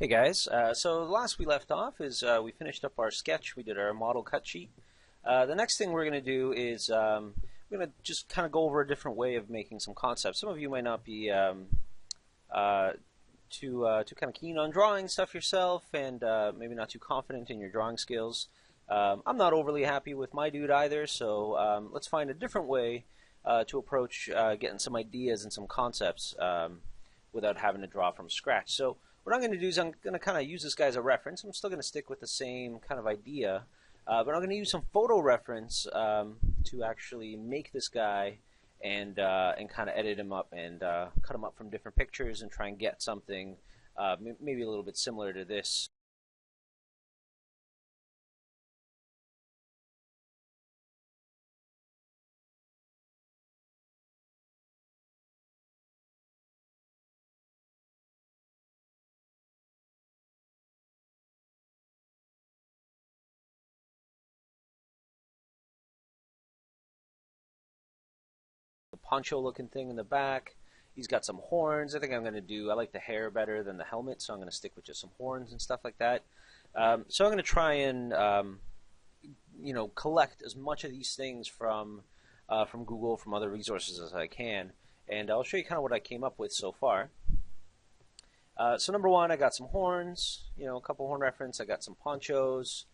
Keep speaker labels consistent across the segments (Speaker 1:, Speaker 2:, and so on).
Speaker 1: Hey guys, so the last we left off is we finished up our sketch. We did our model cut sheet. The next thing we're going to do is we're going to just kind of go over a different way of making some concepts. Some of you might not be uh, too kind of keen on drawing stuff yourself, and maybe not too confident in your drawing skills. I'm not overly happy with my dude either, so let's find a different way to approach getting some ideas and some concepts without having to draw from scratch. So what I'm going to do is I'm going to kind of use this guy as a reference. I'm still going to stick with the same kind of idea, but I'm going to use some photo reference to actually make this guy and kind of edit him up and cut him up from different pictures and try and get something maybe a little bit similar to this. Poncho looking thing in the back. He's got some horns. I think I'm going to do, I like the hair better than the helmet, so I'm going to stick with just some horns and stuff like that. So I'm going to try and, collect as much of these things from Google, from other resources as I can. And I'll show you kind of what I came up with so far. So number one, I got some horns, a couple horn reference. I got some ponchos,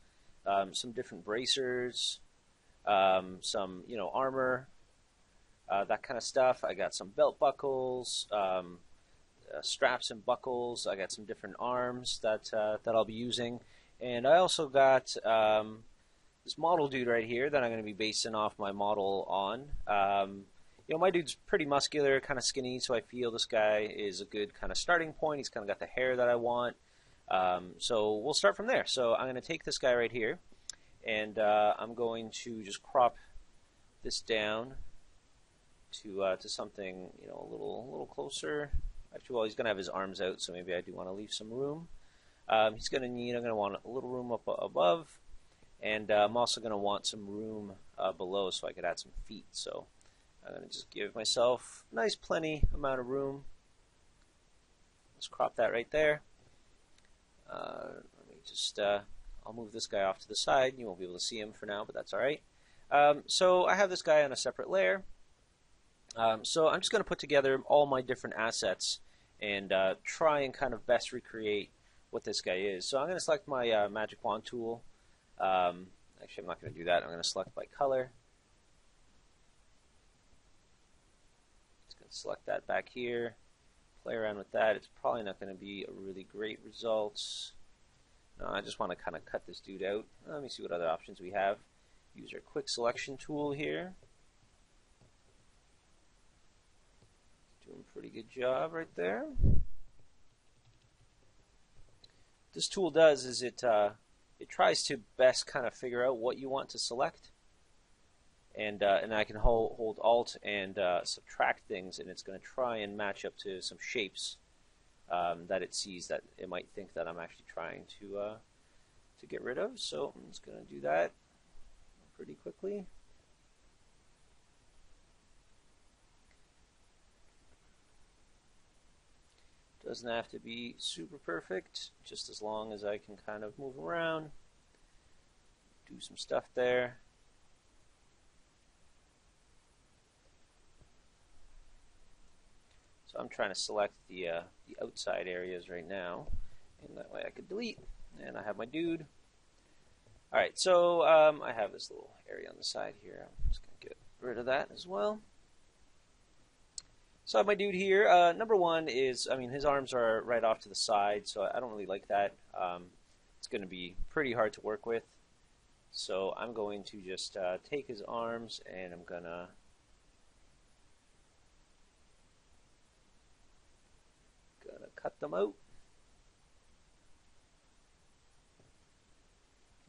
Speaker 1: some different bracers, some, armor, that kind of stuff. I got some belt buckles, straps and buckles. I got some different arms that I'll be using, and I also got this model dude right here that I'm going to be basing off my model on. My dude's pretty muscular, kind of skinny, so I feel this guy is a good kind of starting point. He's kind of got the hair that I want. So we'll start from there. So I'm going to take this guy right here, and I'm going to just crop this down to something a little closer. Actually, well, he's going to have his arms out, so maybe I do want to leave some room. I'm going to want a little room up above, and I'm also going to want some room below so I could add some feet. So I'm going to just give myself a nice plenty amount of room. Let's crop that right there. Let me just, I'll move this guy off to the side. You won't be able to see him for now, but that's all right. So I have this guy on a separate layer. So I'm just going to put together all my different assets and try and kind of best recreate what this guy is. So I'm going to select my magic wand tool. Actually, I'm not going to do that. I'm going to select by color. Just going to select that back here. Play around with that. It's probably not going to be a really great result. No, I just want to kind of cut this dude out. Let me see what other options we have. Use our quick selection tool here. Doing a pretty good job right there. This tool does is it tries to best kind of figure out what you want to select, and I can hold Alt and subtract things, and it's going to try and match up to some shapes that it sees that it might think that I'm actually trying to get rid of. So I'm just going to do that pretty quickly. Doesn't have to be super perfect, just as long as I can kind of move around, do some stuff there. So I'm trying to select the outside areas right now, and that way I could delete, and I have my dude. Alright, so I have this little area on the side here. I'm just going to get rid of that as well. So I have my dude here. Number one is, his arms are right off to the side, so I don't really like that. It's going to be pretty hard to work with. So I'm going to just take his arms and I'm going to cut them out.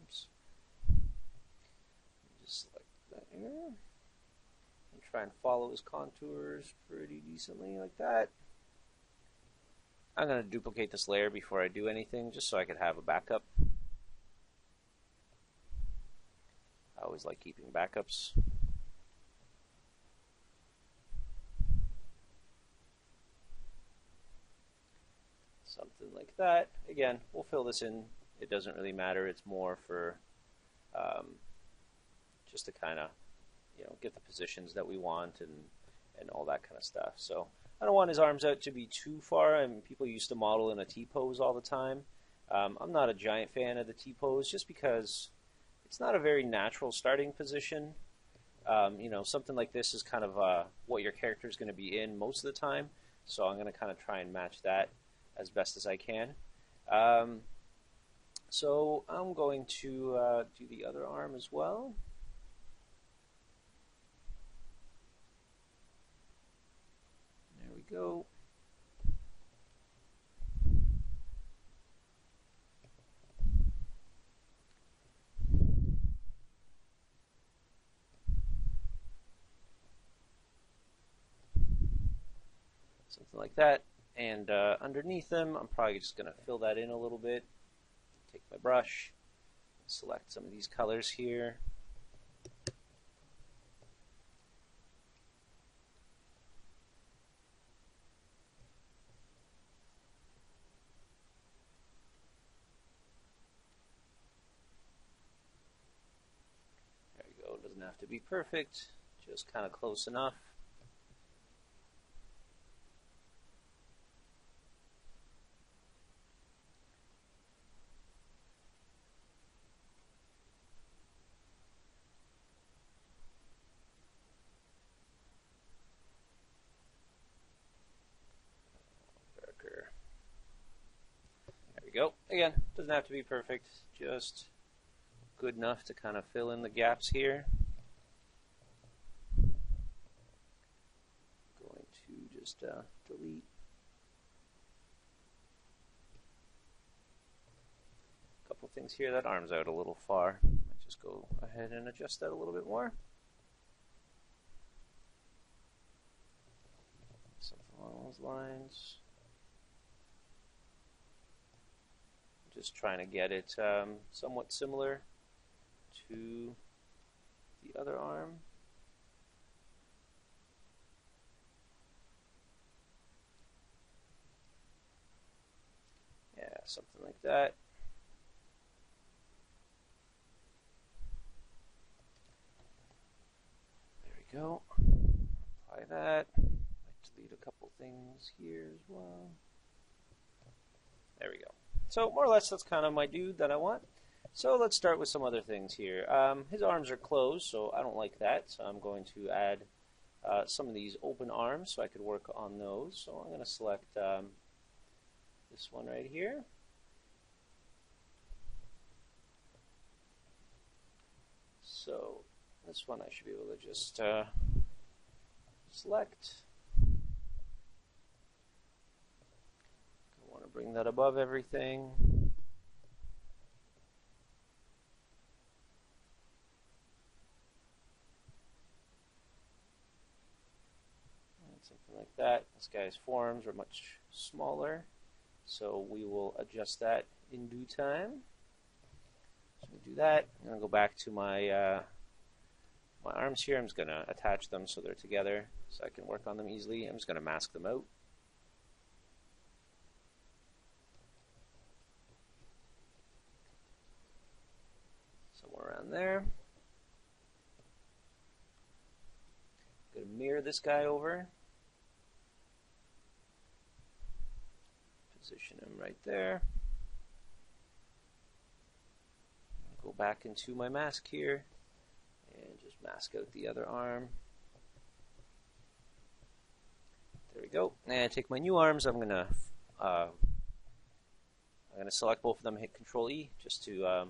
Speaker 1: Oops. Just select that here. Try and follow his contours pretty decently like that. I'm going to duplicate this layer before I do anything just so I could have a backup. I always like keeping backups. something like that. Again, we'll fill this in. It doesn't really matter. It's more for just to kind of, get the positions that we want and all that kind of stuff. So I don't want his arms out to be too far. I mean, people used to model in a T-pose all the time. I'm not a giant fan of the T-pose just because it's not a very natural starting position. Something like this is kind of what your character is going to be in most of the time. So I'm going to kind of try and match that as best as I can. So I'm going to do the other arm as well. There we go. Something like that. And underneath them, I'm probably just going to fill that in a little bit. Take my brush, select some of these colors here. There you go. It doesn't have to be perfect, just kind of close enough. Go. Again, doesn't have to be perfect, just good enough to kind of fill in the gaps here. Going to just delete. A couple things here. That arm's out a little far. Might just go ahead and adjust that a little bit more. Something along those lines. Just trying to get it somewhat similar to the other arm. Yeah, something like that. There we go. Apply that. Might delete a couple things here as well. There we go. So more or less that's kind of my dude that I want. So let's start with some other things here. His arms are closed, so I don't like that. So I'm going to add some of these open arms so I could work on those. So I'm going to select this one right here. So this one I should be able to just select. Bring that above everything. And something like that. This guy's forms are much smaller, so we will adjust that in due time. So we do that. I'm going to go back to my my arms here. I'm just going to attach them so they're together so I can work on them easily. I'm just going to mask them out. Around there. Going to mirror this guy over. Position him right there. Go back into my mask here and just mask out the other arm. There we go. And take my new arms. I'm gonna select both of them. Hit Control E just to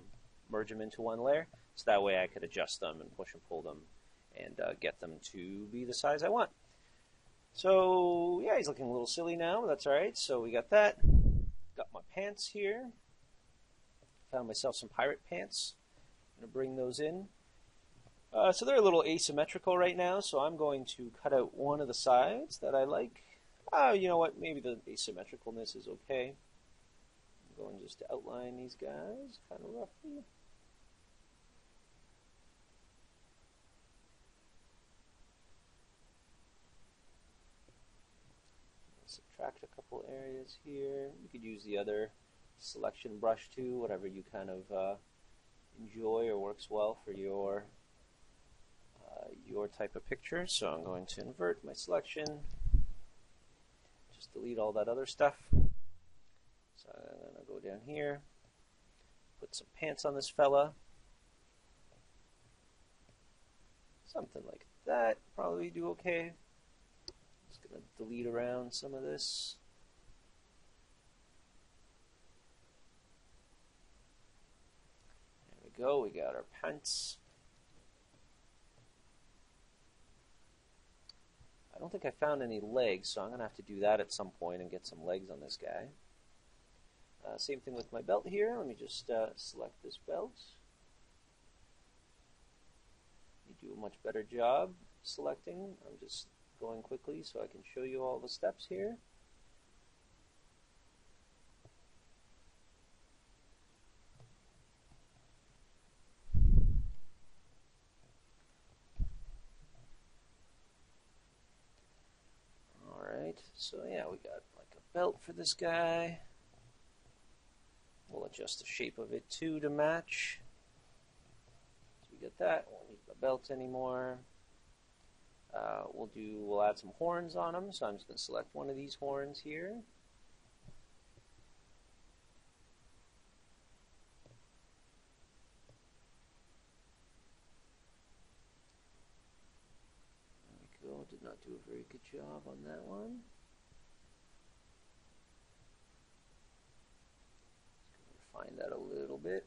Speaker 1: merge them into one layer, so that way I could adjust them and push and pull them and get them to be the size I want. So yeah, he's looking a little silly now, but that's alright. So we got that. Got my pants here. Found myself some pirate pants. I'm going to bring those in. So they're a little asymmetrical right now, so I'm going to cut out one of the sides that I like. You know what, maybe the asymmetricalness is okay. I'm going just to outline these guys kind of roughly. subtract a couple areas here. You could use the other selection brush too, whatever you kind of enjoy or works well for your type of picture. So I'm going to invert my selection, just delete all that other stuff. So I'm going to go down here, put some pants on this fella, something like that, probably do okay. Just going to delete around some of this. There we go, we got our pants. I don't think I found any legs, so I'm going to have to do that at some point and get some legs on this guy. Same thing with my belt here. Let me just select this belt. You do a much better job selecting. I'm just going quickly so I can show you all the steps here. Alright, so yeah, we got like a belt for this guy. We'll adjust the shape of it too to match. So we get that. Won't need the belt anymore. We'll add some horns on them. So I'm just going to select one of these horns here. There we go. Did not do a very good job on that one. Refine that a little bit.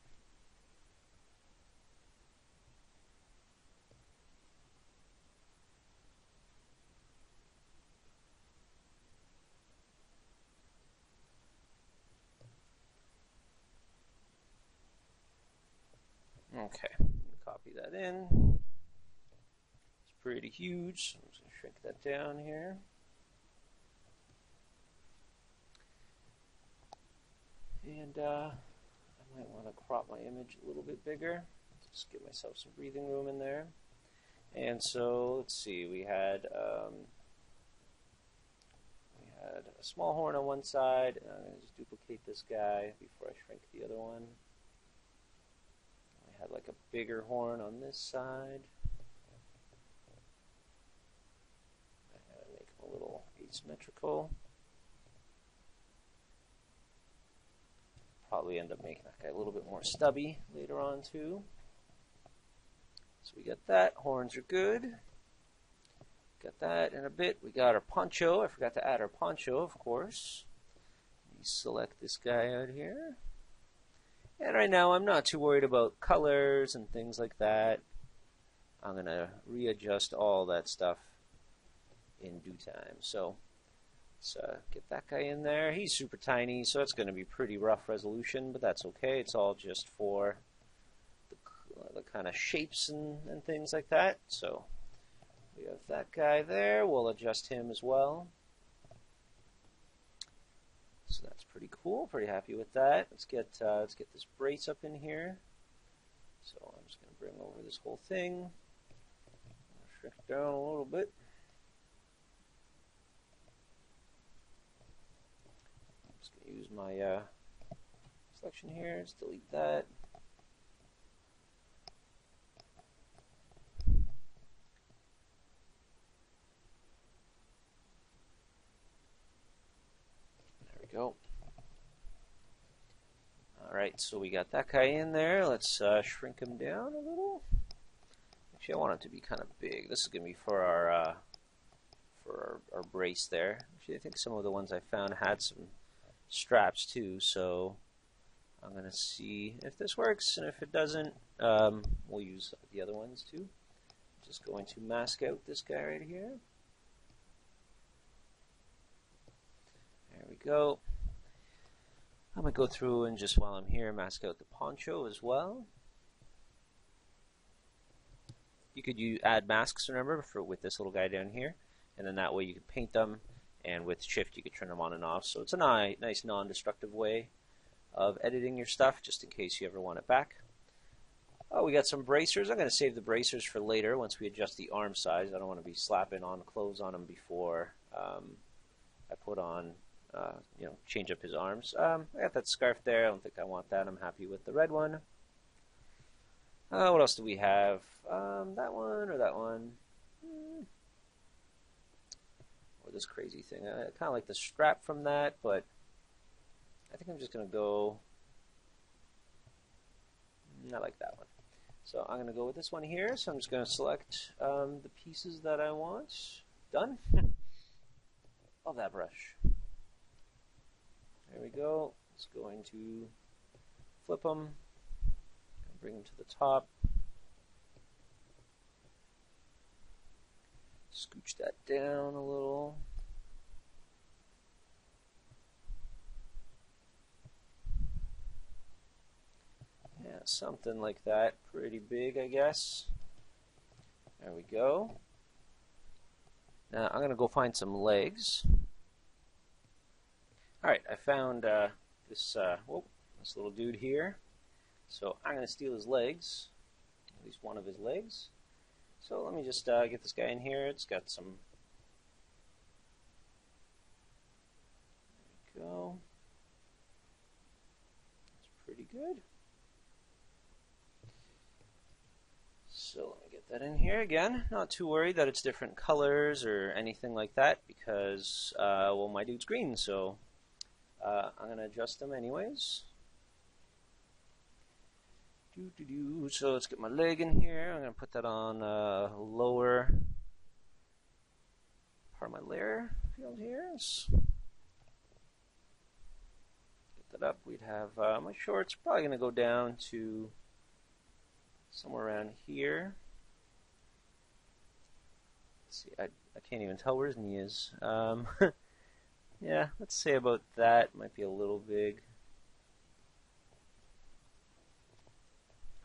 Speaker 1: Okay, copy that in. It's pretty huge, so I'm just going to shrink that down here. And I might want to crop my image a little bit bigger. Just give myself some breathing room in there. And so, let's see, we had a small horn on one side. I'm going to just duplicate this guy before I shrink the other one. I had like a bigger horn on this side. I gotta make him a little asymmetrical. Probably end up making that guy a little bit more stubby later on too. So we got that. Horns are good. Got that in a bit. We got our poncho. I forgot to add our poncho, of course. Let me select this guy out here. And right now I'm not too worried about colors and things like that. I'm going to readjust all that stuff in due time. So let's get that guy in there. He's super tiny, so it's going to be pretty rough resolution, but that's okay. It's all just for the kind of shapes and things like that. So we have that guy there. We'll adjust him as well. So that's pretty cool. Pretty happy with that. Let's get this brace up in here. So I'm just going to bring over this whole thing. Shrink it down a little bit. I'm just going to use my selection here. Let's delete that. Go. Alright, so we got that guy in there. Let's shrink him down a little. Actually, I want him to be kind of big. This is going to be for our brace there. Actually, I think some of the ones I found had some straps too, so I'm going to see if this works, and if it doesn't, we'll use the other ones too. Just going to mask out this guy right here. There we go. I'm going to go through and just while I'm here mask out the poncho as well. You could add masks, remember, with this little guy down here, and then that way you can paint them, and with shift you can turn them on and off. So it's a nice non-destructive way of editing your stuff, just in case you ever want it back. Oh, we got some bracers. I'm going to save the bracers for later once we adjust the arm size. I don't want to be slapping on clothes on them before I put on change up his arms. I got that scarf there. I don't think I want that. I'm happy with the red one. What else do we have? That one or that one? Or this crazy thing. I kind of like the strap from that, but I think I'm just going to go... I like that one. So I'm going to go with this one here. So I'm just going to select the pieces that I want. Done. Love that brush. There we go. It's going to flip them. Bring them to the top. Scooch that down a little. Yeah, something like that. Pretty big, I guess. There we go. Now I'm going to go find some legs. Alright, I found this little dude here. So I'm going to steal his legs, at least one of his legs. So let me just get this guy in here. It's got some... There we go. That's pretty good. So let me get that in here again. Not too worried that it's different colors or anything like that because, well, my dude's green, so I'm going to adjust them anyways. So let's get my leg in here. I'm going to put that on lower part of my layer field here. Get that up. We'd have my shorts probably going to go down to somewhere around here. Let's see, I can't even tell where his knee is. Yeah, let's say about that. Might be a little big.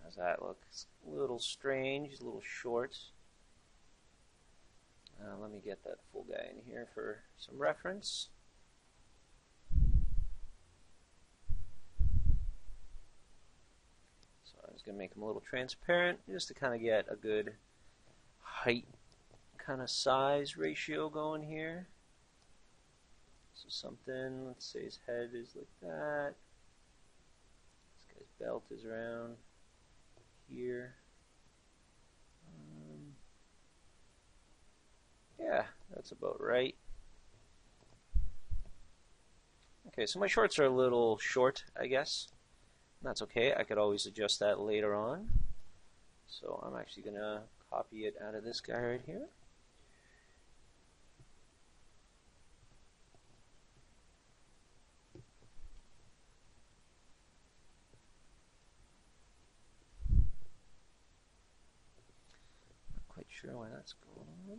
Speaker 1: How's that look? It's a little strange, a little short. Let me get that full guy in here for some reference. So I'm just going to make him a little transparent just to kind of get a good height kind of size ratio going here. So something, let's say his head is like that. This guy's belt is around here. Yeah, that's about right. Okay, so my shorts are a little short, I guess. That's okay, I could always adjust that later on. So I'm actually going to copy it out of this guy right here. Sure why that's going on.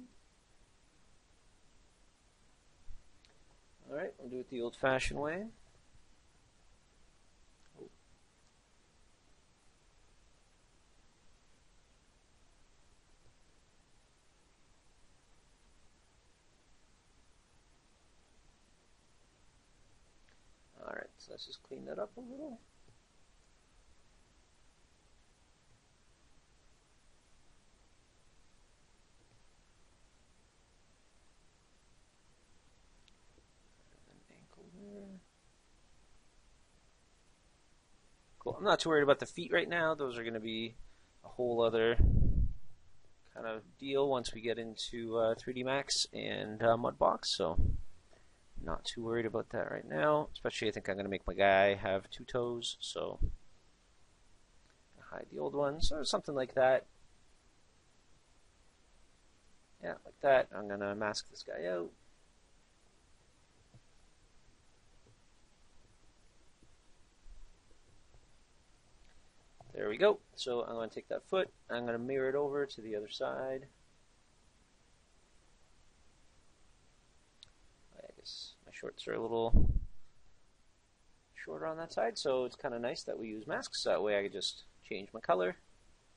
Speaker 1: Alright, we'll do it the old-fashioned way. Oh. Alright, so let's just clean that up a little. Cool. I'm not too worried about the feet right now. Those are going to be a whole other kind of deal once we get into 3D Max and Mudbox. So not too worried about that right now. Especially I think I'm going to make my guy have 2 toes. So hide the old ones or something like that. Yeah, like that. I'm going to mask this guy out. There we go. So I'm going to take that foot, I'm going to mirror it over to the other side. I guess my shorts are a little shorter on that side, so it's kind of nice that we use masks. That way I can just change my color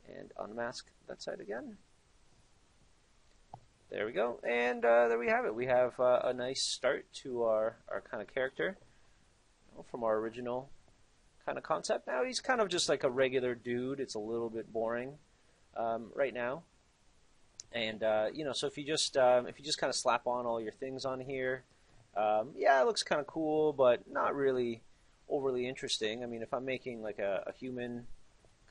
Speaker 1: and unmask that side again. There we go. And there we have it. We have a nice start to our kind of character from our original kind of concept. Now he's kind of just like a regular dude. It's a little bit boring right now, and so if you just kind of slap on all your things on here, Yeah, it looks kind of cool, but not really overly interesting. I mean, if I'm making like a human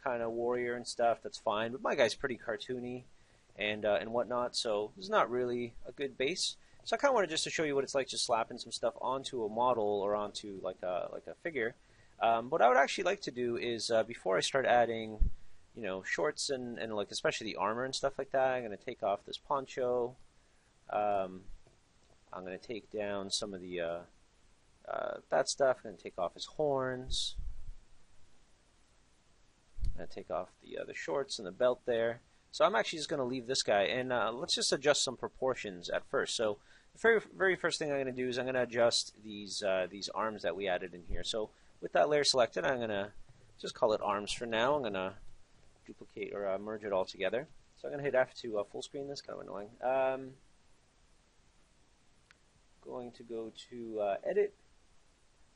Speaker 1: kind of warrior and stuff, that's fine. But my guy's pretty cartoony and whatnot, so it's not really a good base. So I kind of wanted just to show you what it's like just slapping some stuff onto a model or onto like a figure. What I would actually like to do is before I start adding, shorts and like especially the armor and stuff like that, I'm going to take off this poncho. I'm going to take down some of the that stuff. I'm going to take off his horns. I'm going to take off the shorts and the belt there. So I'm actually just going to leave this guy, and let's just adjust some proportions at first. So the very first thing I'm going to do is I'm going to adjust these arms that we added in here. So with that layer selected, I'm going to just call it arms for now. I'm going to duplicate or merge it all together. So I'm going to hit F to full screen this. Kind of annoying. Going to go to Edit,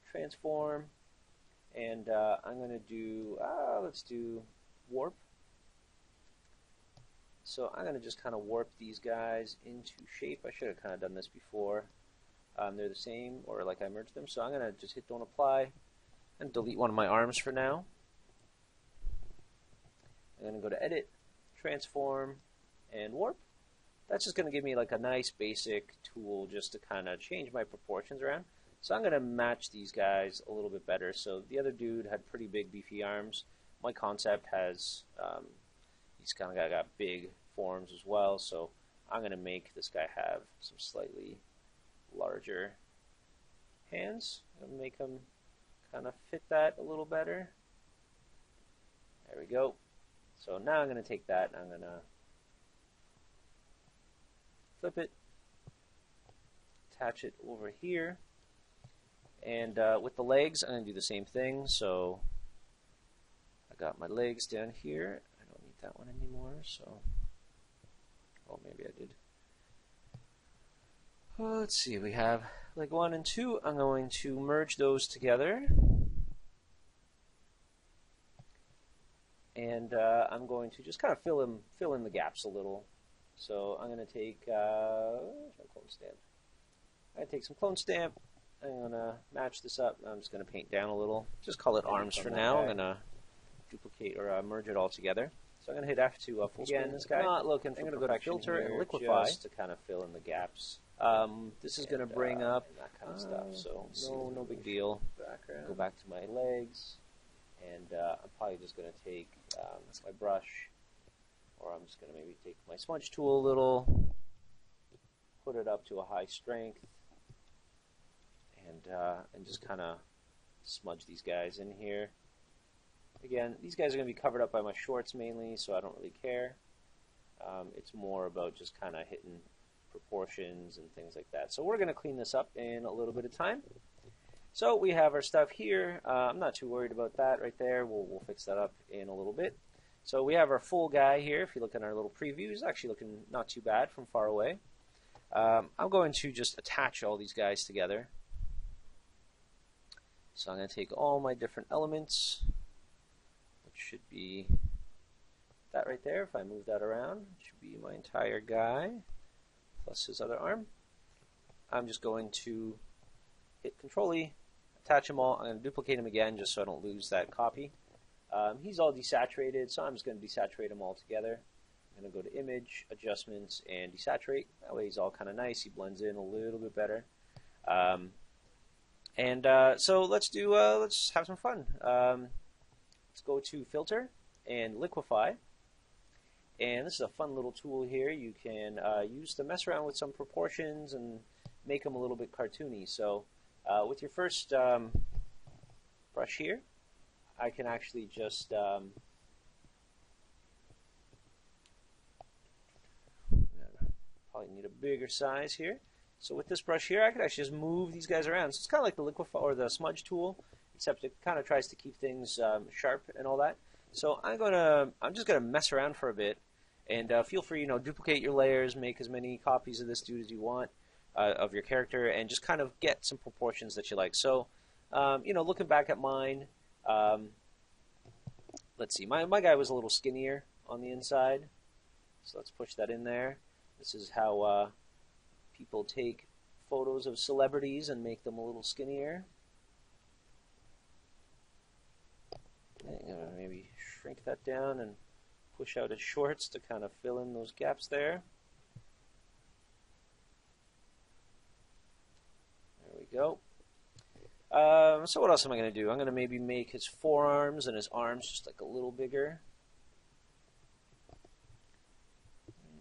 Speaker 1: Transform, and I'm going to do, let's do Warp. So I'm going to just kind of warp these guys into shape. I should have kind of done this before. They're the same, or like I merged them. So I'm going to just hit Don't Apply and delete one of my arms for now. I'm going to go to Edit, Transform, and Warp. That's just going to give me like a nice basic tool just to kind of change my proportions around. So I'm going to match these guys a little bit better. So the other dude had pretty big beefy arms. My concept has, he's kind of got big forms as well. So I'm going to make this guy have some slightly larger hands. I'm going to make him kind of fit that a little better. There we go. So now I'm going to take that and I'm going to flip it, attach it over here, and with the legs I'm going to do the same thing. So I got my legs down here. I don't need that one anymore, so oh, maybe I did. Oh, let's see, we have leg 1 and 2. I'm going to merge those together, and I'm going to just kind of fill in the gaps a little. So I'm going to take clone stamp. I'm going to take some clone stamp. I'm going to match this up. I'm just going to paint down a little. Just call it arms for now. I'm going to duplicate or merge it all together. So I'm going to hit F to full screen this guy. Not looking for perfection. I'm going to go to filter and liquefy just to kind of fill in the gaps. This is going to bring up that kind of stuff. So no big deal. Go back to my legs, and I'm probably just going to take my brush. Or I'm just going to maybe take my smudge tool a little, put it up to a high strength, and just kind of smudge these guys in here. Again, these guys are going to be covered up by my shorts mainly, so I don't really care. It's more about just kind of hitting proportions and things like that. So we're going to clean this up in a little bit of time. So we have our stuff here. I'm not too worried about that right there. We'll fix that up in a little bit. So we have our full guy here. If you look at our little preview, he's actually looking not too bad from far away. I'm going to just attach all these guys together. So I'm going to take all my different elements, which should be that right there. If I move that around, it should be my entire guy plus his other arm. I'm just going to hit Control-E, attach them all. I'm going to duplicate them again just so I don't lose that copy. He's all desaturated, so I'm just going to desaturate them all together. I'm going to go to Image, Adjustments, and Desaturate. That way he's all kind of nice. He blends in a little bit better. So let's have some fun. Let's go to Filter and Liquefy. And this is a fun little tool here you can use to mess around with some proportions and make them a little bit cartoony. So with your first brush here, I can actually just probably need a bigger size here. So with this brush here, I could actually just move these guys around. So it's kind of like the liquefy or the smudge tool, except it kind of tries to keep things sharp and all that. So I'm just gonna mess around for a bit, and feel free, duplicate your layers, make as many copies of this dude as you want of your character, and just kind of get some proportions that you like. So looking back at mine. Let's see, my guy was a little skinnier on the inside, so let's push that in there. This is how people take photos of celebrities and make them a little skinnier. Maybe shrink that down and push out his shorts to kind of fill in those gaps there. There we go. So what else am I going to do? I'm going to maybe make his forearms and his arms just like a little bigger.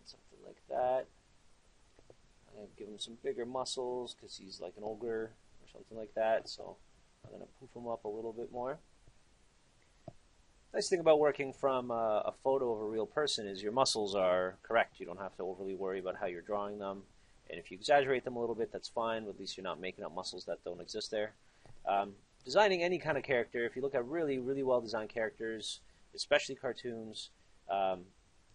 Speaker 1: Something like that. I'm going to give him some bigger muscles because he's like an ogre or something like that. So I'm going to poof him up a little bit more. Nice thing about working from a photo of a real person is your muscles are correct. You don't have to overly worry about how you're drawing them. And if you exaggerate them a little bit, that's fine. But at least you're not making up muscles that don't exist there. Designing any kind of character, if you look at really, really well-designed characters, especially cartoons,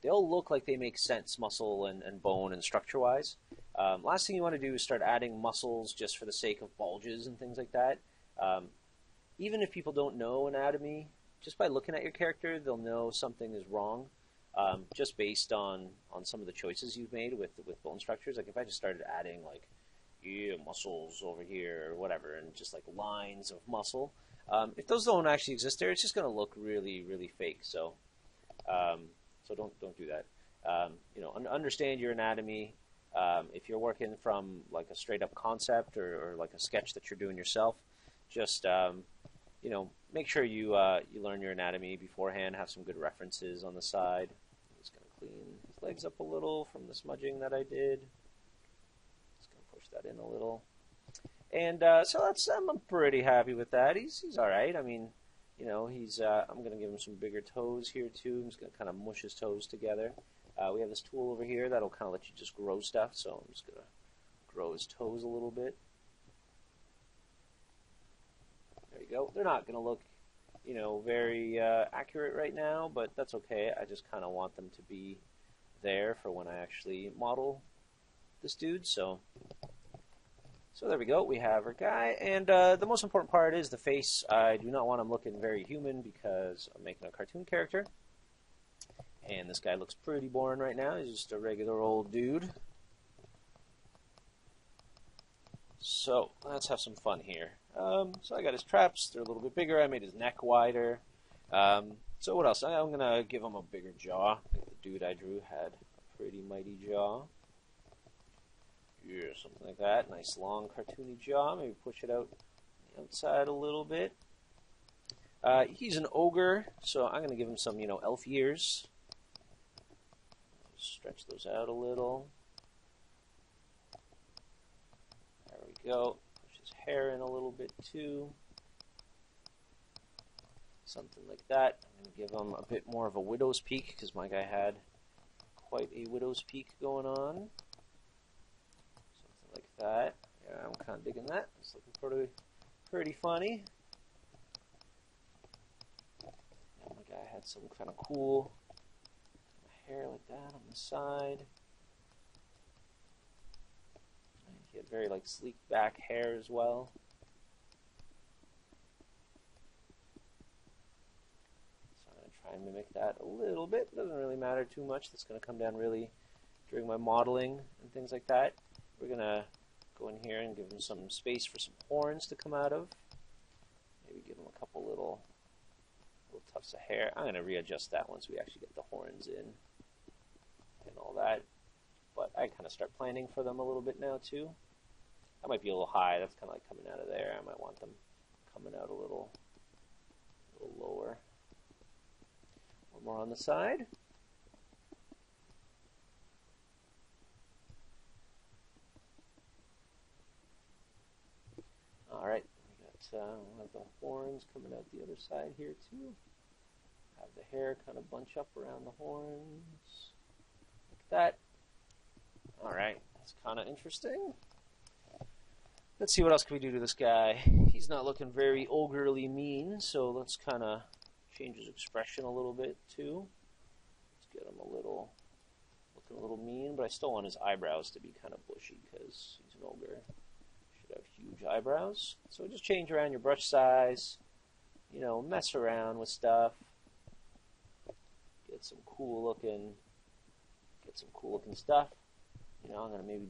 Speaker 1: they'll look like they make sense, muscle and bone and structure-wise. Last thing you want to do is start adding muscles just for the sake of bulges and things like that. Even if people don't know anatomy, just by looking at your character, they'll know something is wrong, just based on some of the choices you've made with bone structures. Like if I just started adding like muscles over here or whatever, and just like lines of muscle, if those don't actually exist there, it's just going to look really, really fake. So, so don't do that. Understand your anatomy. If you're working from like a straight up concept or like a sketch that you're doing yourself, just make sure you learn your anatomy beforehand. Have some good references on the side. I'm just going to clean his legs up a little from the smudging that I did. Just going to push that in a little. And so I'm pretty happy with that. He's all right. I mean, he's I'm going to give him some bigger toes here too. I'm just going to kind of mush his toes together. We have this tool over here that'll kind of let you just grow stuff. So I'm just going to grow his toes a little bit. There you go. They're not going to look, very accurate right now, but that's okay. I just kind of want them to be there for when I actually model this dude. So there we go. We have our guy, and the most important part is the face. I do not want him looking very human because I'm making a cartoon character, and this guy looks pretty boring right now. He's just a regular old dude. So let's have some fun here. So I got his traps. They're a little bit bigger. I made his neck wider. So what else? I'm going to give him a bigger jaw. I think the dude I drew had a pretty mighty jaw. Yeah, something like that. Nice long cartoony jaw. Maybe push it out on the outside a little bit. He's an ogre, so I'm going to give him some, elf ears. Stretch those out a little. There we go. Push his hair in a little bit too. Something like that. I'm going to give him a bit more of a widow's peak because my guy had quite a widow's peak going on. Something like that. Yeah, I'm kind of digging that. It's looking pretty funny. And my guy had some kind of cool hair like that on the side. And he had very sleek back hair as well. So I'm going to try and mimic that a little bit. Doesn't really matter too much. That's going to come down really during my modeling and things like that. We're going to go in here and give him some space for some horns to come out of. Maybe give him a couple little tufts of hair. I'm going to readjust that once we actually get the horns in and all that. But I kind of start planning for them a little bit now too. That might be a little high. That's kind of like coming out of there. I might want them coming out a little lower. One more on the side. Alright, we'll have the horns coming out the other side here too. Have the hair kind of bunch up around the horns. Like that. Alright, that's kind of interesting. Let's see what else can we do to this guy. He's not looking very ogreally mean, so let's kind of change his expression a little bit too. Let's get him looking a little mean, but I still want his eyebrows to be kind of bushy because he's an ogre. Should have huge eyebrows. So just change around your brush size, mess around with stuff. Get some cool looking stuff. I'm gonna maybe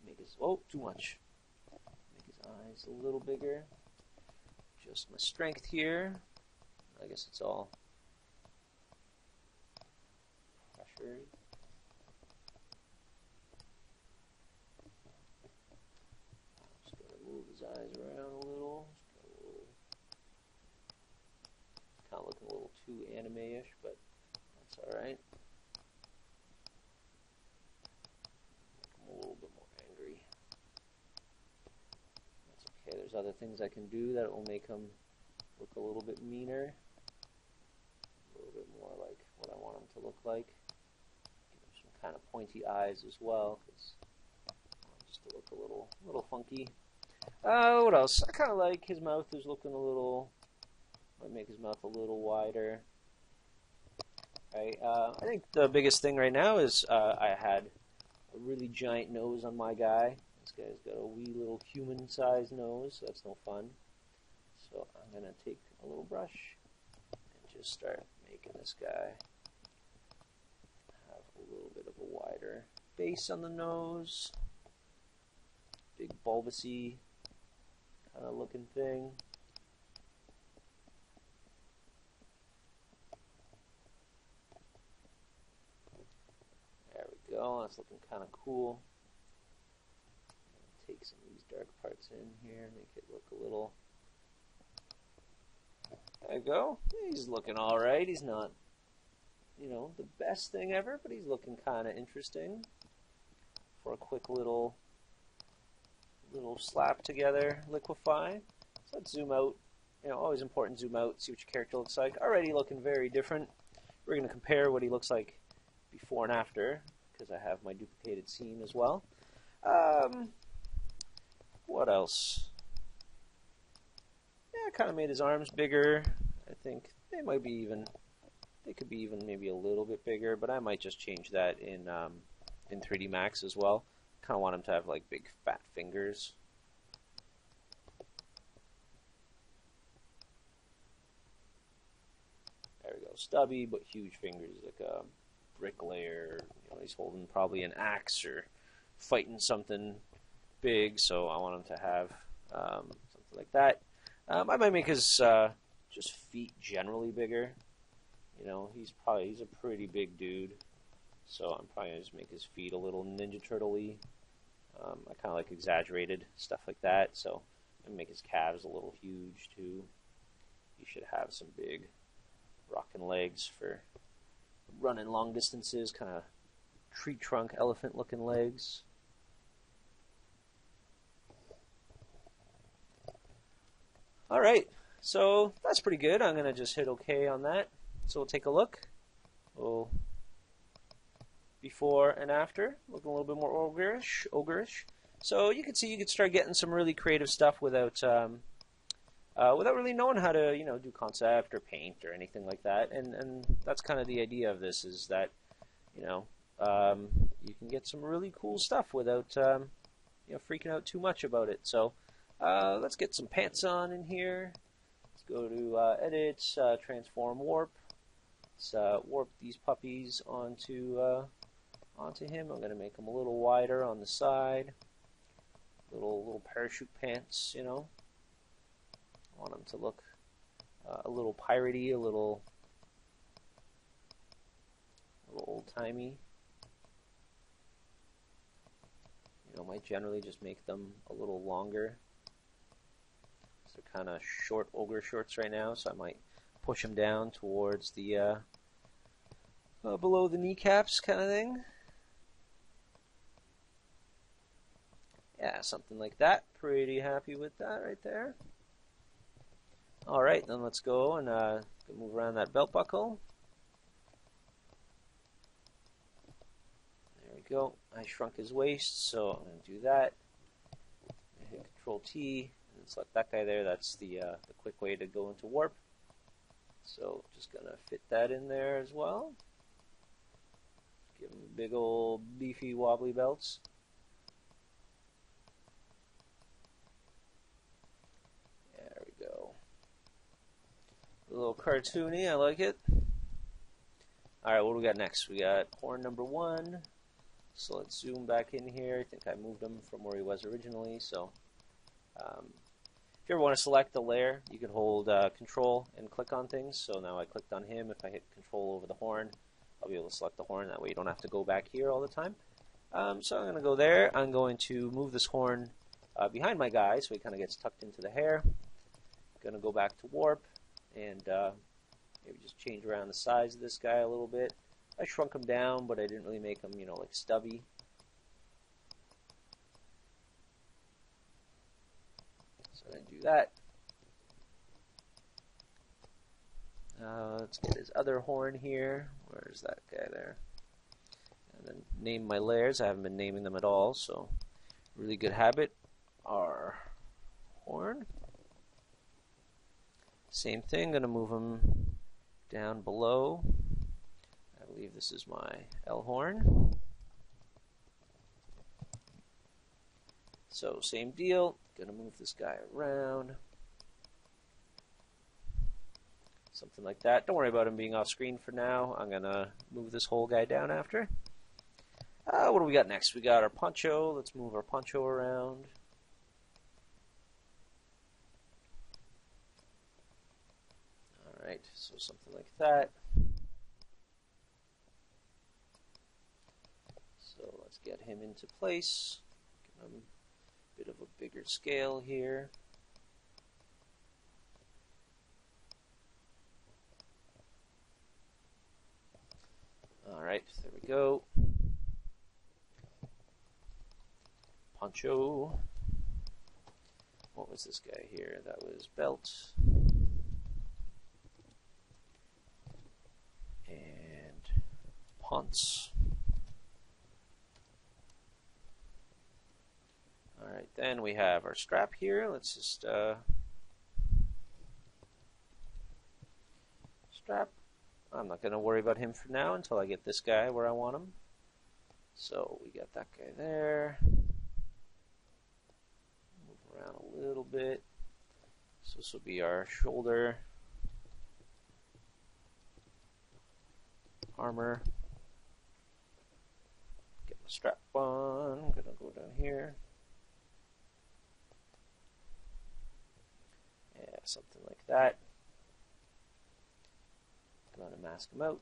Speaker 1: make his too much. eyes a little bigger. Just my strength here. I guess it's all pressure. Just gotta move his eyes around a little. Kind of looking a little too anime-ish, but that's alright. I'm a little bit more angry. That's okay. There's other things I can do that will make him look a little bit meaner. A little bit more like what I want him to look like. Give him some kind of pointy eyes as well, because I want him just to look a little funky. What else? I kind of like his mouth is looking a little... Might make his mouth a little wider. Right. I think the biggest thing right now is I had a really giant nose on my guy. This guy's got a wee little human-sized nose, so that's no fun. So I'm going to take a little brush and just start making this guy have a little bit of a wider base on the nose. Big bulbousy kind of looking thing. Go. That's looking kind of cool. Take some of these dark parts in here, make it look a little. There you go. He's looking all right. He's not, the best thing ever, but he's looking kind of interesting for a quick little slap together, liquefy. So let's zoom out. Always important. Zoom out, see what your character looks like. Already looking very different. We're going to compare what he looks like before and after, because I have my duplicated scene as well. What else? Yeah, I kind of made his arms bigger. I think they could be even maybe a little bit bigger, but I might just change that in 3D Max as well. Kind of want him to have like big fat fingers. There we go, stubby but huge fingers, like a bricklayer. He's holding probably an axe or fighting something big, so I want him to have something like that. I might make his just feet generally bigger. He's a pretty big dude, so I'm probably gonna just make his feet a little Ninja Turtle-y. I kind of like exaggerated stuff like that, so I'm gonna make his calves a little huge too. He should have some big rocking legs for running long distances, kind of tree trunk elephant looking legs. Alright, so that's pretty good. I'm going to just hit OK on that. So we'll take a look. Before and after, looking a little bit more ogreish. So you can see you could start getting some really creative stuff without really knowing how to, do concept or paint or anything like that. And that's kind of the idea of this, is that, you can get some really cool stuff without, freaking out too much about it. So let's get some pants on in here. Let's go to Edit, Transform, Warp. Let's warp these puppies onto him. I'm going to make them a little wider on the side. Little parachute pants, I want them to look a little piratey, a little old-timey. Might generally just make them a little longer. They're kind of short ogre shorts right now, so I might push them down towards the below the kneecaps kind of thing. Yeah, something like that. Pretty happy with that right there. Alright, then let's go and move around that belt buckle. There we go. I shrunk his waist, so I'm going to do that. Hit Control T and select that guy there. That's the quick way to go into warp. So just going to fit that in there as well. Give him big old beefy wobbly belts. There we go. A little cartoony, I like it. Alright, what do we got next? We got horn number 1. So let's zoom back in here. I think I moved him from where he was originally, so If you ever want to select a layer, you can hold Control and click on things. So now I clicked on him. If I hit Control over the horn, I'll be able to select the horn. That way you don't have to go back here all the time. So I'm going to go there. I'm going to move this horn behind my guy so he kind of gets tucked into the hair. Going to go back to warp and maybe just change around the size of this guy a little bit. I shrunk him down, but I didn't really make him, like stubby. So I'm going to do that. Let's get his other horn here. Where's that guy there? And then name my layers. I haven't been naming them at all, so really good habit. Our horn. Same thing, going to move him down below. I believe this is my L horn. So same deal, going to move this guy around. Something like that. Don't worry about him being off screen for now. I'm going to move this whole guy down after. What do we got next? We got our poncho. Let's move our poncho around. Alright, so something like that. So let's get him into place. Give him a bit of a bigger scale here. Alright, there we go. Poncho. What was this guy here? That was belt. And pants. Alright, then we have our strap here. Let's just strap. I'm not going to worry about him for now until I get this guy where I want him. So we got that guy there. Move around a little bit. So this will be our shoulder. Armor. Get my strap on. I'm going to go down here. Yeah, something like that. I'm going to mask him out.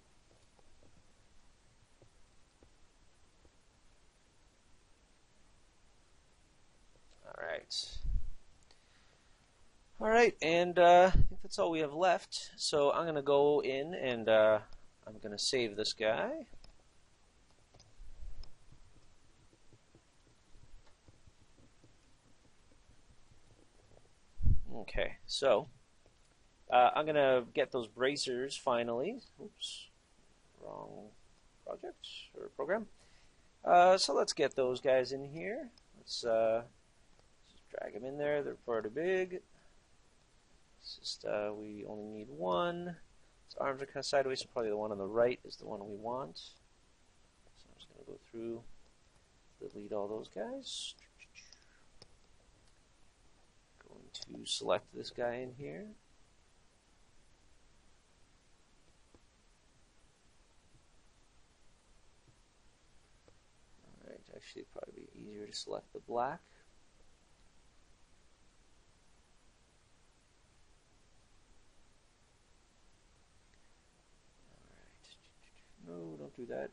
Speaker 1: Alright, and I think that's all we have left. So I'm going to go in and I'm going to save this guy. Okay, so I'm going to get those bracers finally. Oops, wrong project or program. So let's get those guys in here. Let's just drag them in there. They're pretty big. It's just we only need one. His arms are kind of sideways, so probably the one on the right is the one we want. So I'm just going to go through, delete all those guys. Going to select this guy in here. Alright, actually it'd probably be easier to select the black. No, don't do that.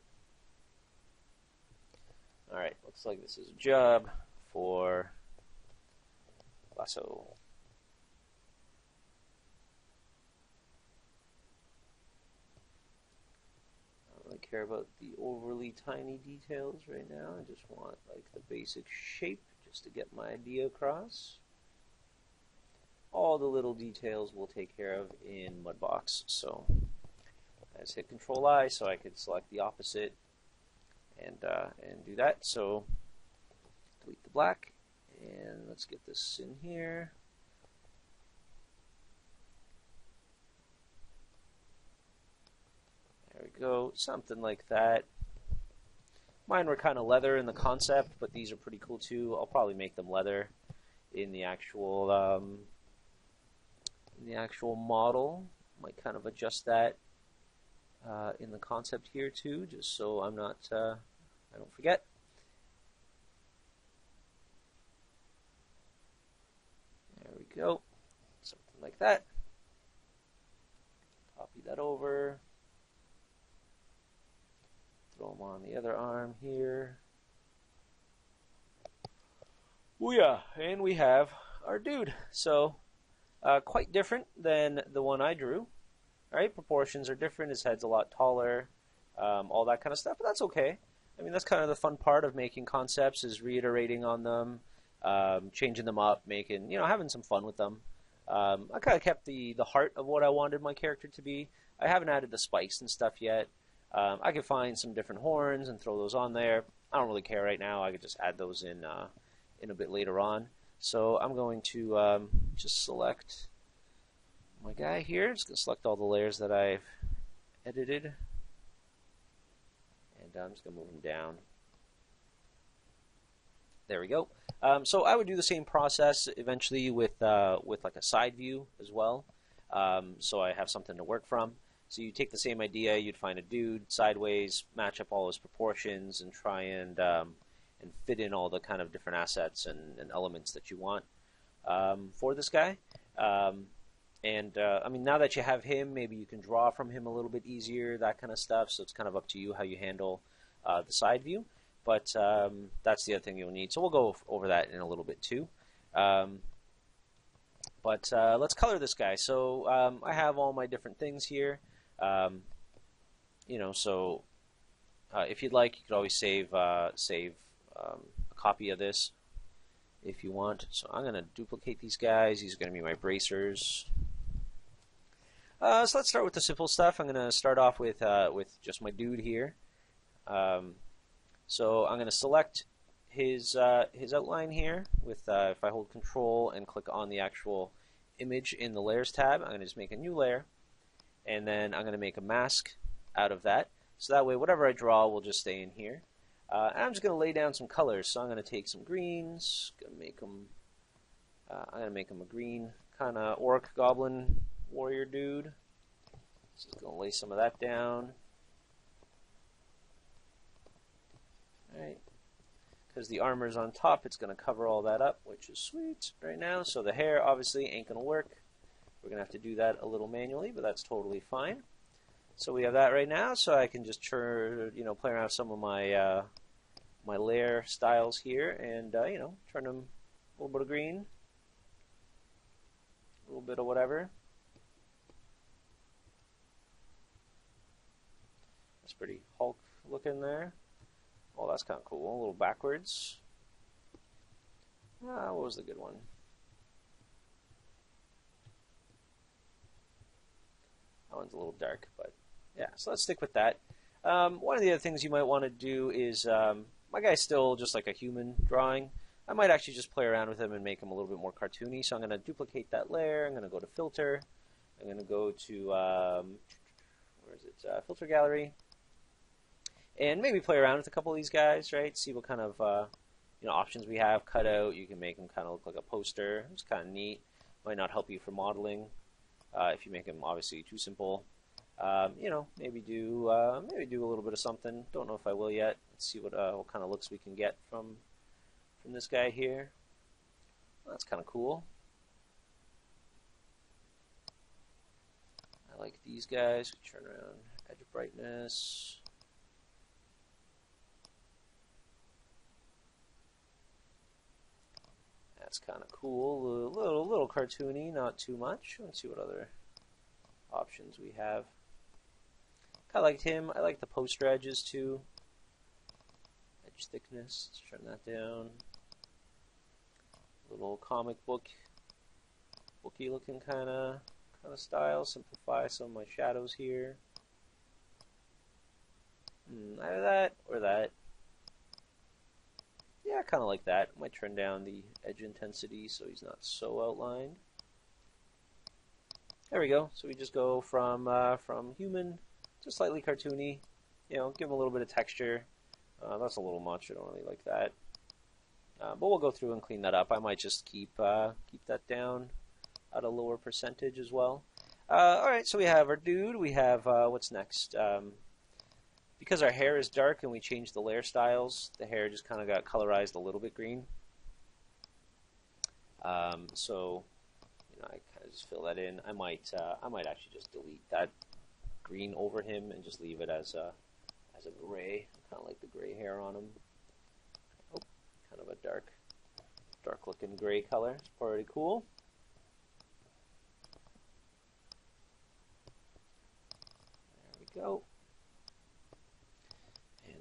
Speaker 1: Alright, looks like this is a job for Lasso. I don't really care about the overly tiny details right now. I just want like the basic shape just to get my idea across. All the little details we'll take care of in Mudbox. So I just hit Control I so I could select the opposite and do that. So delete the black and let's get this in here. There we go, something like that. Mine were kind of leather in the concept, but these are pretty cool too. I'll probably make them leather in the actual model. Might kind of adjust that in the concept here too, just so I'm not I don't forget. go. Something like that. Copy that over. Throw them on the other arm here. Booyah! And we have our dude. So, quite different than the one I drew. Right? Proportions are different. His head's a lot taller. All that kind of stuff. But that's okay. I mean, that's kind of the fun part of making concepts, is reiterating on them, changing them up, making, having some fun with them. I kind of kept the heart of what I wanted my character to be. I haven't added the spikes and stuff yet. I could find some different horns and throw those on there. I don't really care right now. I could just add those in a bit later on. So I'm going to just select my guy here. Just going to select all the layers that I've edited. And I'm just going to move them down. There we go. So I would do the same process eventually with like a side view as well. So I have something to work from. So you take the same idea, you'd find a dude sideways, match up all his proportions, and try and fit in all the kind of different assets and elements that you want for this guy. I mean, now that you have him, maybe you can draw from him a little bit easier, that kind of stuff. So it's kind of up to you how you handle the side view. But that's the other thing you'll need. So we'll go over that in a little bit too. But let's color this guy. So I have all my different things here. So if you'd like, you could always save a copy of this if you want. So I'm going to duplicate these guys. These are going to be my bracers. So let's start with the simple stuff. I'm going to start off with just my dude here. So I'm going to select his outline here with if I hold Control and click on the actual image in the Layers tab, I'm going to just make a new layer, and then I'm going to make a mask out of that. So that way, whatever I draw will just stay in here. And I'm just going to lay down some colors. So I'm going to take some greens. I'm going to make him a green kind of orc goblin warrior dude. So just going to lay some of that down. Alright, because the armor's on top, it's going to cover all that up, which is sweet right now. So the hair obviously ain't going to work. We're going to have to do that a little manually, but that's totally fine. So we have that right now, so I can just play around with some of my my layer styles here, and turn them a little bit of green, a little bit of whatever. That's pretty Hulk looking there. Oh, that's kind of cool. A little backwards. What was the good one? That one's a little dark, but yeah, so let's stick with that. One of the other things you might want to do is, my guy's still just like a human drawing. I might actually just play around with him and make him a little bit more cartoony. So I'm going to duplicate that layer. I'm going to go to Filter. I'm going to go to, where is it? Filter Gallery. And maybe play around with a couple of these guys, right? See what kind of options we have. Cutout. You can make them kind of look like a poster. It's kind of neat. Might not help you for modeling if you make them obviously too simple. Maybe do a little bit of something. Don't know if I will yet. Let's see what kind of looks we can get from this guy here. Well, that's kind of cool. I like these guys. We turn around edge brightness. That's kind of cool. A little cartoony, not too much. Let's see what other options we have. I liked him. I like the poster edges too. Edge thickness. Let's turn that down. Little comic booky looking kind of style. Simplify some of my shadows here. Either that or that. Yeah, I kind of like that. Might turn down the edge intensity so he's not so outlined. There we go. So we just go from human to slightly cartoony. Give him a little bit of texture. That's a little much. I don't really like that. But we'll go through and clean that up. I might just keep that down at a lower percentage as well. All right. So we have our dude. We have what's next. Because our hair is dark and we changed the layer styles, the hair just kind of got colorized a little bit green. So I kind of just fill that in. I might actually just delete that green over him and just leave it as a gray. Kind of like the gray hair on him. Oh, kind of a dark looking gray color. It's pretty cool. There we go. And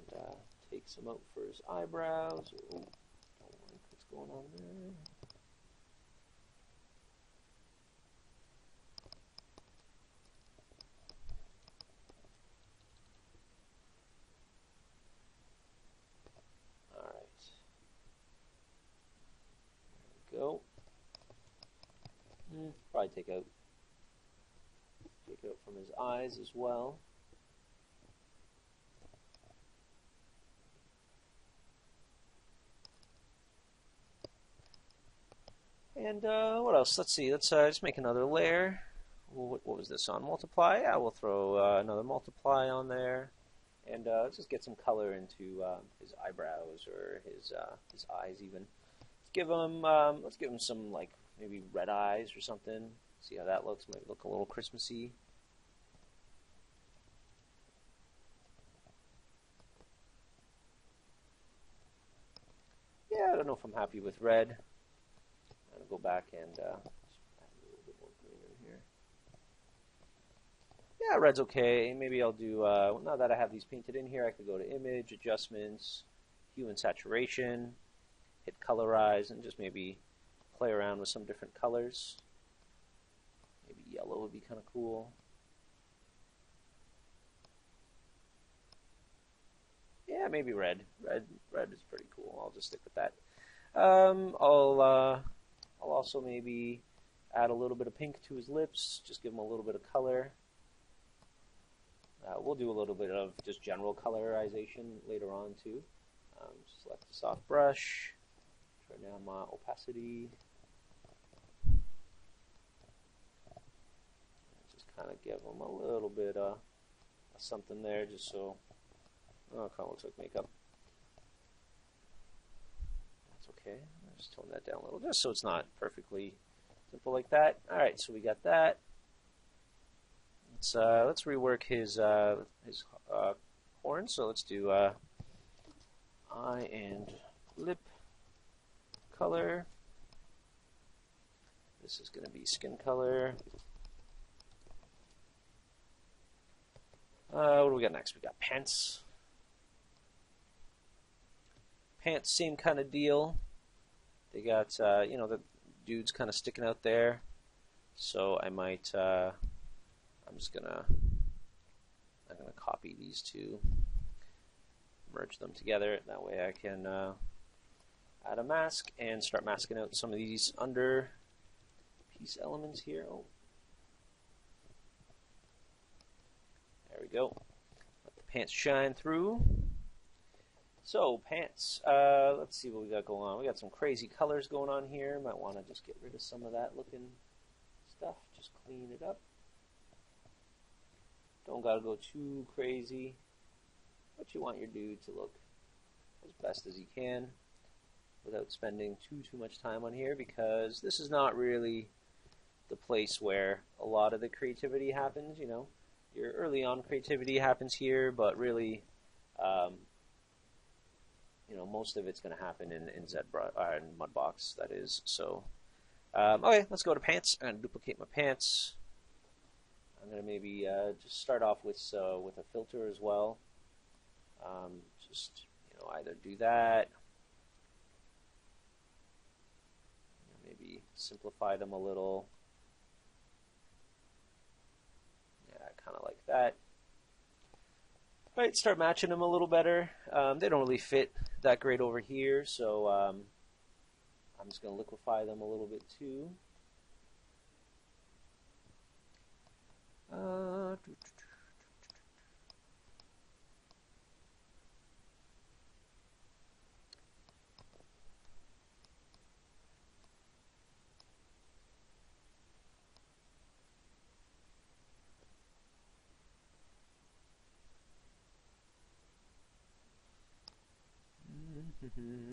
Speaker 1: takes him out for his eyebrows. Oh, don't like what's going on there. Go. Probably take out from his eyes as well. And what else? Let's see. Let's just make another layer. What was this on? Multiply. Yeah, we'll throw another multiply on there, and let's just get some color into his eyebrows or his eyes even. Let's give him some, like, maybe red eyes or something. See how that looks. Might look a little Christmassy. Yeah, I don't know if I'm happy with red. I'm gonna go back and add a little bit more green in here. Yeah, red's okay. Maybe I'll do. Now that I have these painted in here, I could go to Image, Adjustments, Hue and Saturation. Hit colorize and just maybe play around with some different colors. Maybe yellow would be kind of cool. Yeah, maybe red. Red is pretty cool. I'll just stick with that. I'll also maybe add a little bit of pink to his lips. Just give him a little bit of color. We'll do a little bit of just general colorization later on too. Select the soft brush. Turn down my opacity. Just kind of give them a little bit of something there, just so. Oh, it kind of looks like makeup. That's okay. I'll just tone that down a little, just so it's not perfectly simple like that. All right, so we got that. Let's rework his horn. So let's do eye and lip color. This is going to be skin color. What do we got next? We got pants. Pants, same kind of deal. They got, the dude's kind of sticking out there. So I'm gonna copy these two, merge them together. That way I can add a mask and start masking out some of these under piece elements here. Oh, there we go. Let the pants shine through. So pants, let's see what we got going on. We got some crazy colors going on here. Might want to just get rid of some of that looking stuff. Just clean it up. Don't gotta go too crazy, but you want your dude to look as best as he can without spending too much time on here, because this is not really the place where a lot of the creativity happens. Your early on creativity happens here, but really, most of it's going to happen in Mudbox, that is. So, okay, let's go to pants. I'm going to duplicate my pants. I'm going to maybe just start off with a filter as well. Just either do that. Maybe simplify them a little. Yeah, kind of like that. All right, start matching them a little better. They don't really fit that great over here, so I'm just going to liquefy them a little bit too.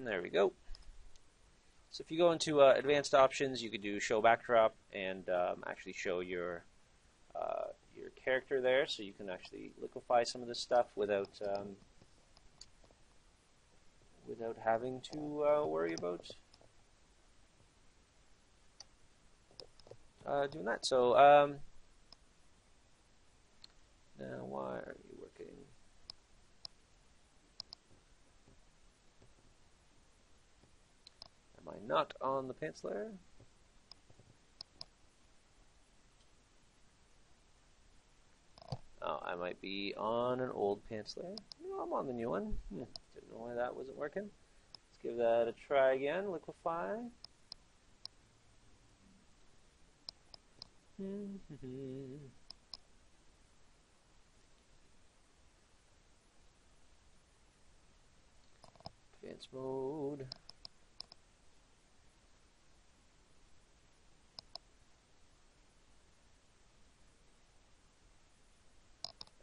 Speaker 1: There we go. So if you go into advanced options, you could do show backdrop and actually show your character there, so you can actually liquefy some of this stuff without without having to worry about doing that. So now why are you working? Am I not on the pants layer? Oh, I might be on an old pants layer. No, I'm on the new one. Didn't know why that wasn't working. Let's give that a try again. Liquefy. Advanced mode.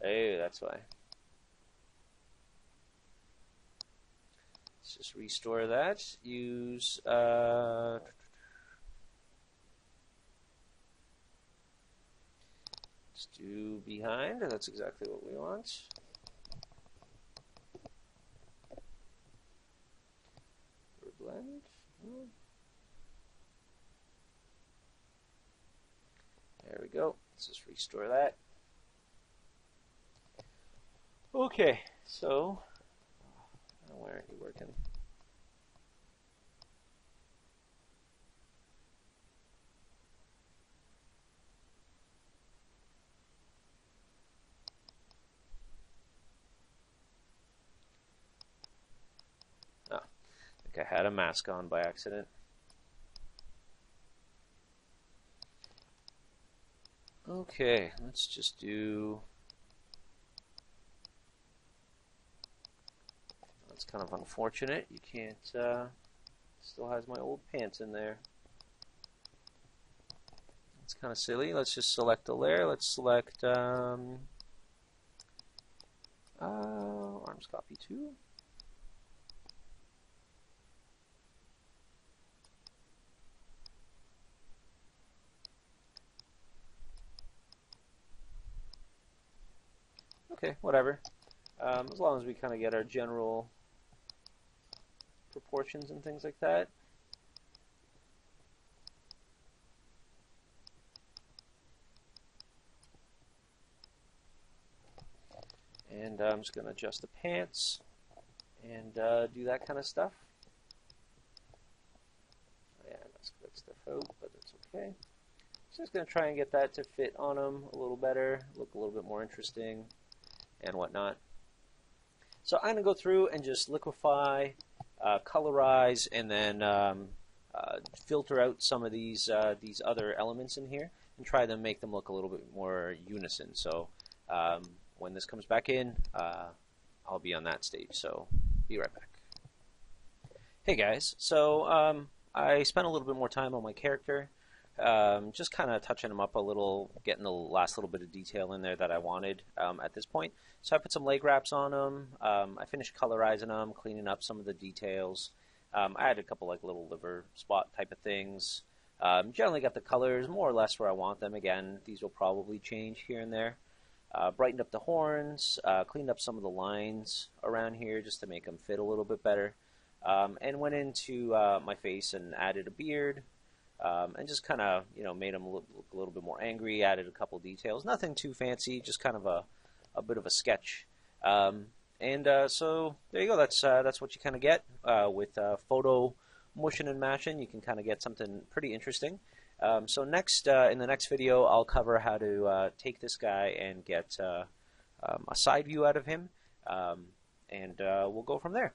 Speaker 1: Hey, that's why. Let's just restore that. Use let's do behind. That's exactly what we want. Blend. There we go. Let's just restore that. Okay, so why aren't you working? Oh, I think I had a mask on by accident. Okay, let's just do. It's kind of unfortunate. You can't. Still has my old pants in there. It's kind of silly. Let's just select a layer. Let's select arms copy 2. Okay, whatever. As long as we kind of get our general proportions and things like that. And I'm just going to adjust the pants and do that kind of stuff. Yeah, that's good stuff out, but that's okay. So just going to try and get that to fit on them a little better, look a little bit more interesting, and whatnot. So I'm going to go through and just liquefy, colorize, and then filter out some of these other elements in here and try to make them look a little bit more unison. So when this comes back in, I'll be on that stage. So be right back. Hey guys, so I spent a little bit more time on my character, just kind of touching him up a little, getting the last little bit of detail in there that I wanted at this point. So I put some leg wraps on him. I finished colorizing them, cleaning up some of the details. I added a couple like little liver spot type of things. Generally got the colors more or less where I want them. Again, these will probably change here and there. Brightened up the horns, cleaned up some of the lines around here just to make them fit a little bit better. And went into my face and added a beard. And just kind of, made him look a little bit more angry, added a couple details. Nothing too fancy, just kind of a bit of a sketch. So there you go. That's what you kind of get with photo mushing and mashing. You can kind of get something pretty interesting. So next, in the next video, I'll cover how to take this guy and get a side view out of him, and we'll go from there.